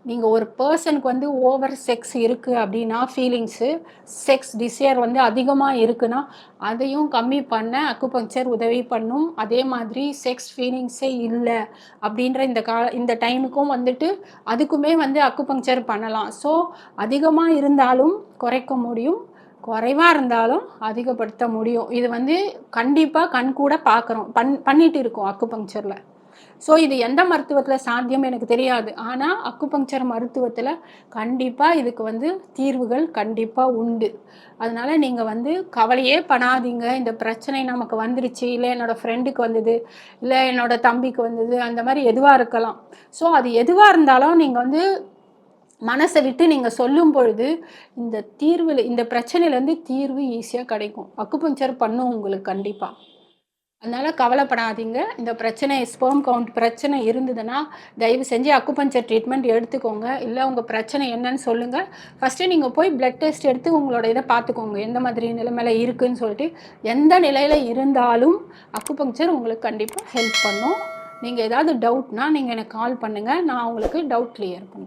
நீங்கள் ஒரு பர்சனுக்கு வந்து ஓவர் செக்ஸ் இருக்குது அப்படின்னா ஃபீலிங்ஸு, செக்ஸ் டிசையர் வந்து அதிகமாக இருக்குன்னா, அதையும் கம்மி பண்ண அக்குபங்க்சர் உதவி பண்ணும். அதே மாதிரி செக்ஸ் ஃபீலிங்ஸே இல்லை அப்படின்ற இந்த டைமுக்கும் வந்துட்டு அதுக்குமே வந்து அக்குபங்க்சர் பண்ணலாம். ஸோ அதிகமாக இருந்தாலும் குறைக்க முடியும், குறைவாக இருந்தாலும் அதிகப்படுத்த முடியும். இது வந்து கண்டிப்பாக கண்கூட பார்க்குறோம், பண்ணிட்டு இருக்கோம் அக்குபங்க்சரில். ஸோ இது எந்த மருத்துவத்தில் சாத்தியம் எனக்கு தெரியாது. ஆனால் அக்குபங்க்சர் மருத்துவத்தில் கண்டிப்பாக இதுக்கு வந்து தீர்வுகள் கண்டிப்பாக உண்டு. அதனால நீங்கள் வந்து கவலையே படாதீங்க. இந்த பிரச்சனை நமக்கு வந்துருச்சு, இல்லை என்னோடய ஃப்ரெண்டுக்கு வந்தது, இல்லை என்னோடய தம்பிக்கு வந்தது, அந்த மாதிரி எதுவாக இருக்கலாம். ஸோ அது எதுவாக இருந்தாலும் நீங்கள் வந்து மனசை விட்டு நீங்கள் சொல்லும் பொழுது இந்த பிரச்சனையிலேருந்து தீர்வு ஈஸியாக கிடைக்கும். அக்குபங்க்சர் பண்ணும் உங்களுக்கு கண்டிப்பாக. அதனால் கவலைப்படாதீங்க. இந்த பிரச்சனை ஸ்பெர்ம் கவுண்ட் பிரச்சனை இருந்ததுன்னா, தயவு செஞ்சு அக்குபங்க்சர் ட்ரீட்மெண்ட் எடுத்துக்கோங்க. இல்லை உங்கள் பிரச்சனை என்னன்னு சொல்லுங்கள். ஃபஸ்ட்டு நீங்கள் போய் பிளட் டெஸ்ட் எடுத்து உங்களோட இதை பார்த்துக்கோங்க. எந்த மாதிரி நிலைமையில இருக்குதுன்னு சொல்லிட்டு. எந்த நிலையில் இருந்தாலும் அக்குபங்க்சர் உங்களுக்கு கண்டிப்பாக ஹெல்ப் பண்ணும். நீங்கள் ஏதாவது டவுட்னா நீங்கள் எனக்கு கால் பண்ணுங்கள். நான் உங்களுக்கு டவுட் கிளியர் பண்ணுறேன்.